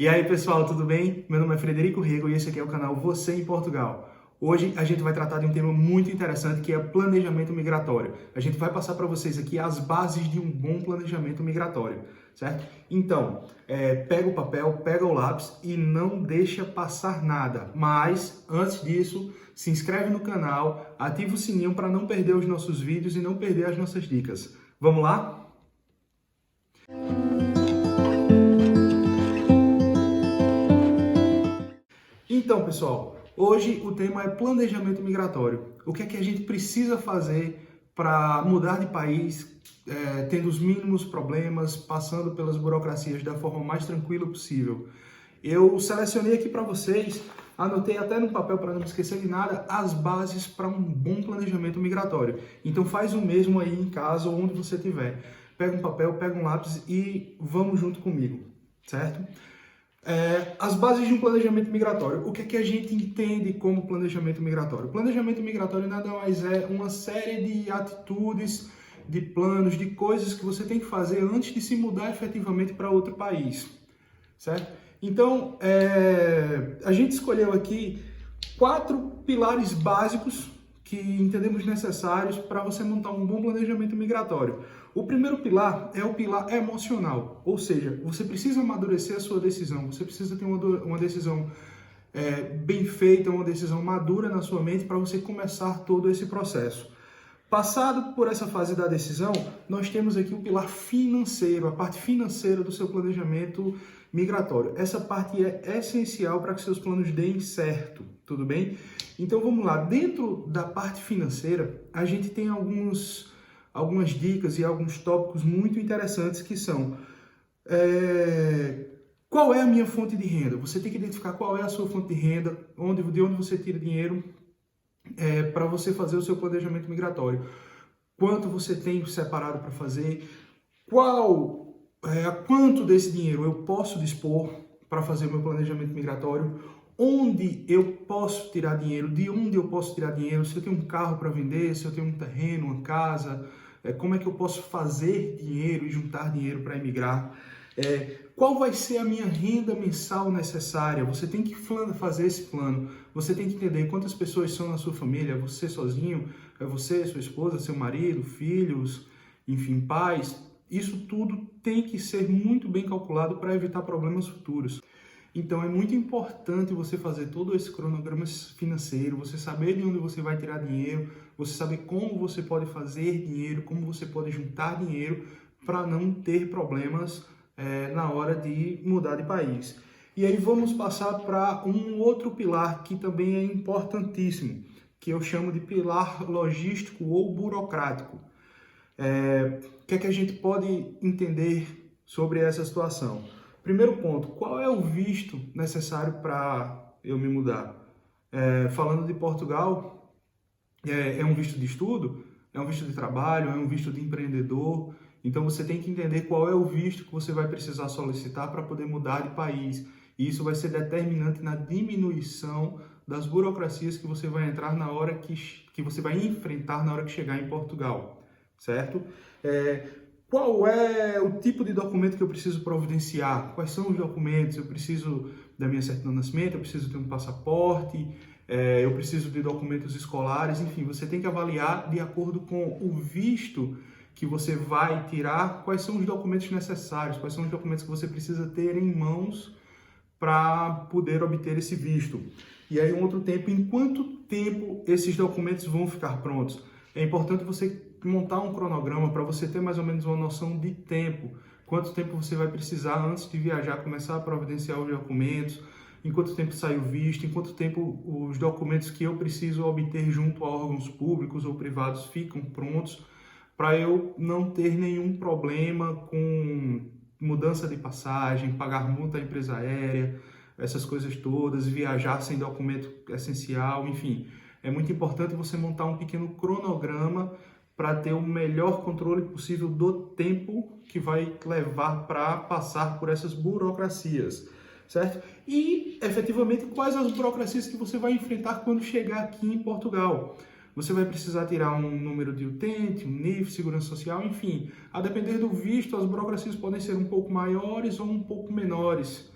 E aí pessoal, tudo bem? Meu nome é Frederico Rego e esse aqui é o canal Você em Portugal. Hoje a gente vai tratar de um tema muito interessante que é planejamento migratório. A gente vai passar para vocês aqui as bases de um bom planejamento migratório, certo? Então, pega o papel, pega o lápis e não deixa passar nada. Mas, antes disso, se inscreve no canal, ativa o sininho para não perder os nossos vídeos e não perder as nossas dicas. Vamos lá? Então, pessoal, hoje o tema é planejamento migratório. O que é que a gente precisa fazer para mudar de país, tendo os mínimos problemas, passando pelas burocracias da forma mais tranquila possível? Eu selecionei aqui para vocês, anotei até no papel para não me esquecer de nada, as bases para um bom planejamento migratório. Então faz o mesmo aí em casa ou onde você estiver. Pega um papel, pega um lápis e vamos junto comigo, certo? As bases de um planejamento migratório. O que é que a gente entende como planejamento migratório? Planejamento migratório nada mais é uma série de atitudes, de planos, de coisas que você tem que fazer antes de se mudar efetivamente para outro país, certo? Então, a gente escolheu aqui 4 pilares básicos que entendemos necessários para você montar um bom planejamento migratório. O primeiro pilar é o pilar emocional, ou seja, você precisa amadurecer a sua decisão, você precisa ter uma decisão bem feita, uma decisão madura na sua mente para você começar todo esse processo. Passado por essa fase da decisão, nós temos aqui o pilar financeiro, a parte financeira do seu planejamento migratório. Essa parte é essencial para que seus planos deem certo, tudo bem? Então vamos lá, dentro da parte financeira, a gente tem algumas dicas e alguns tópicos muito interessantes que são qual é a minha fonte de renda? Você tem que identificar qual é a sua fonte de renda, de onde você tira dinheiro para você fazer o seu planejamento migratório. Quanto você tem separado para fazer? Quanto desse dinheiro eu posso dispor para fazer o meu planejamento migratório? Onde eu posso tirar dinheiro? De onde eu posso tirar dinheiro? Se eu tenho um carro para vender, se eu tenho um terreno, uma casa, como é que eu posso fazer dinheiro e juntar dinheiro para emigrar? Qual vai ser a minha renda mensal necessária? Você tem que fazer esse plano. Você tem que entender quantas pessoas são na sua família. Você sozinho? É você, sua esposa, seu marido, filhos, enfim, pais. Isso tudo tem que ser muito bem calculado para evitar problemas futuros. Então é muito importante você fazer todo esse cronograma financeiro, você saber de onde você vai tirar dinheiro, você saber como você pode fazer dinheiro, como você pode juntar dinheiro para não ter problemas na hora de mudar de país. E aí vamos passar para um outro pilar que também é importantíssimo, que eu chamo de pilar logístico ou burocrático. O que é que a gente pode entender sobre essa situação? Primeiro ponto, qual é o visto necessário para eu me mudar? Falando de Portugal, é um visto de estudo? É um visto de trabalho? É um visto de empreendedor? Então você tem que entender qual é o visto que você vai precisar solicitar para poder mudar de país. E isso vai ser determinante na diminuição das burocracias que você vai entrar na hora que você vai enfrentar na hora que chegar em Portugal, certo? Qual é o tipo de documento que eu preciso providenciar? Quais são os documentos? Eu preciso da minha certidão de nascimento, eu preciso ter um passaporte, eu preciso de documentos escolares, enfim, você tem que avaliar de acordo com o visto que você vai tirar, quais são os documentos necessários, quais são os documentos que você precisa ter em mãos para poder obter esse visto. E aí, um outro tempo, em quanto tempo esses documentos vão ficar prontos? É importante você montar um cronograma para você ter mais ou menos uma noção de tempo. Quanto tempo você vai precisar antes de viajar, começar a providenciar os documentos, em quanto tempo sai o visto, em quanto tempo os documentos que eu preciso obter junto a órgãos públicos ou privados ficam prontos, para eu não ter nenhum problema com mudança de passagem, pagar multa à empresa aérea, essas coisas todas, viajar sem documento essencial, enfim. É muito importante você montar um pequeno cronograma para ter o melhor controle possível do tempo que vai levar para passar por essas burocracias, certo? E, efetivamente, quais as burocracias que você vai enfrentar quando chegar aqui em Portugal. Você vai precisar tirar um número de utente, um NIF, segurança social, enfim. A depender do visto, as burocracias podem ser um pouco maiores ou um pouco menores.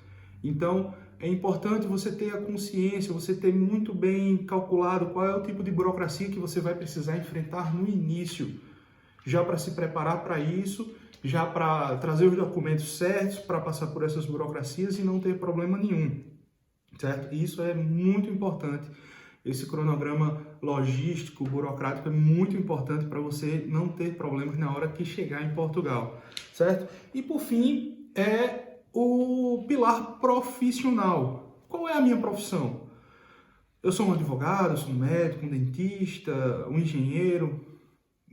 Então, é importante você ter a consciência, você ter muito bem calculado qual é o tipo de burocracia que você vai precisar enfrentar no início, já para se preparar para isso, já para trazer os documentos certos para passar por essas burocracias e não ter problema nenhum, certo? Isso é muito importante. Esse cronograma logístico, burocrático é muito importante para você não ter problemas na hora que chegar em Portugal, certo? E por fim, o pilar profissional. Qual é a minha profissão? Eu sou um advogado, eu sou um médico, um dentista, um engenheiro.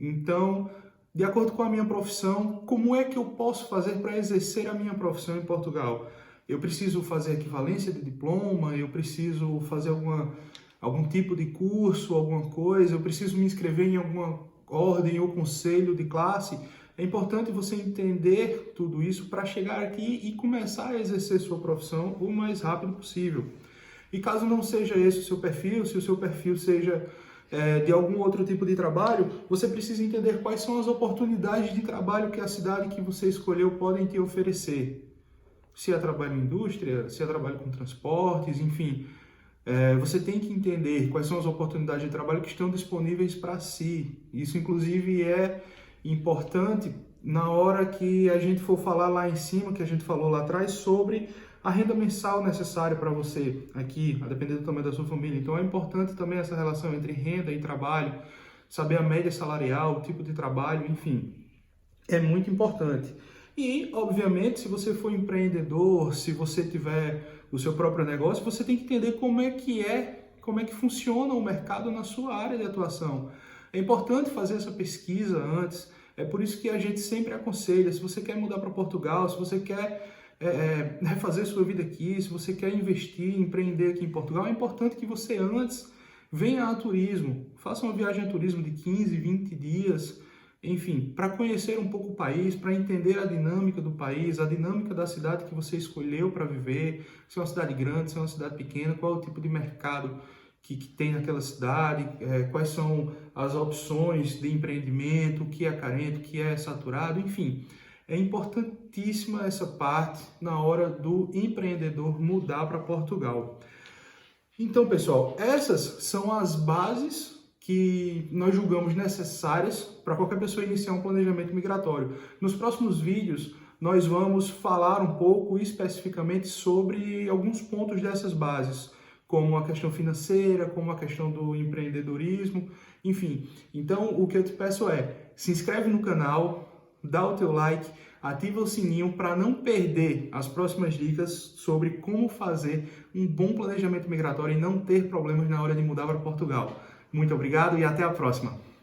Então, de acordo com a minha profissão, como é que eu posso fazer para exercer a minha profissão em Portugal? Eu preciso fazer equivalência de diploma, eu preciso fazer algum tipo de curso, alguma coisa, eu preciso me inscrever em alguma ordem ou conselho de classe. É importante você entender tudo isso para chegar aqui e começar a exercer sua profissão o mais rápido possível. E caso não seja esse o seu perfil, se o seu perfil seja de algum outro tipo de trabalho, você precisa entender quais são as oportunidades de trabalho que a cidade que você escolheu podem te oferecer. Se é trabalho em indústria, se é trabalho com transportes, enfim, você tem que entender quais são as oportunidades de trabalho que estão disponíveis para si. Isso, inclusive, é importante na hora que a gente for falar lá em cima, que a gente falou lá atrás, sobre a renda mensal necessária para você aqui, a depender do tamanho da sua família. Então é importante também essa relação entre renda e trabalho, saber a média salarial, o tipo de trabalho, enfim, é muito importante. E, obviamente, se você for empreendedor, se você tiver o seu próprio negócio, você tem que entender como é que funciona o mercado na sua área de atuação. É importante fazer essa pesquisa antes. É por isso que a gente sempre aconselha, se você quer mudar para Portugal, se você quer refazer sua vida aqui, se você quer investir, empreender aqui em Portugal, é importante que você antes venha a turismo, faça uma viagem a turismo de 15, 20 dias, enfim, para conhecer um pouco o país, para entender a dinâmica do país, a dinâmica da cidade que você escolheu para viver, se é uma cidade grande, se é uma cidade pequena, qual é o tipo de mercado que tem naquela cidade, quais são as opções de empreendimento, o que é carente, o que é saturado, enfim. É importantíssima essa parte na hora do empreendedor mudar para Portugal. Então, pessoal, essas são as bases que nós julgamos necessárias para qualquer pessoa iniciar um planejamento migratório. Nos próximos vídeos, nós vamos falar um pouco especificamente sobre alguns pontos dessas bases, como a questão financeira, como a questão do empreendedorismo, enfim. Então, o que eu te peço é, se inscreve no canal, dá o teu like, ativa o sininho para não perder as próximas dicas sobre como fazer um bom planejamento migratório e não ter problemas na hora de mudar para Portugal. Muito obrigado e até a próxima!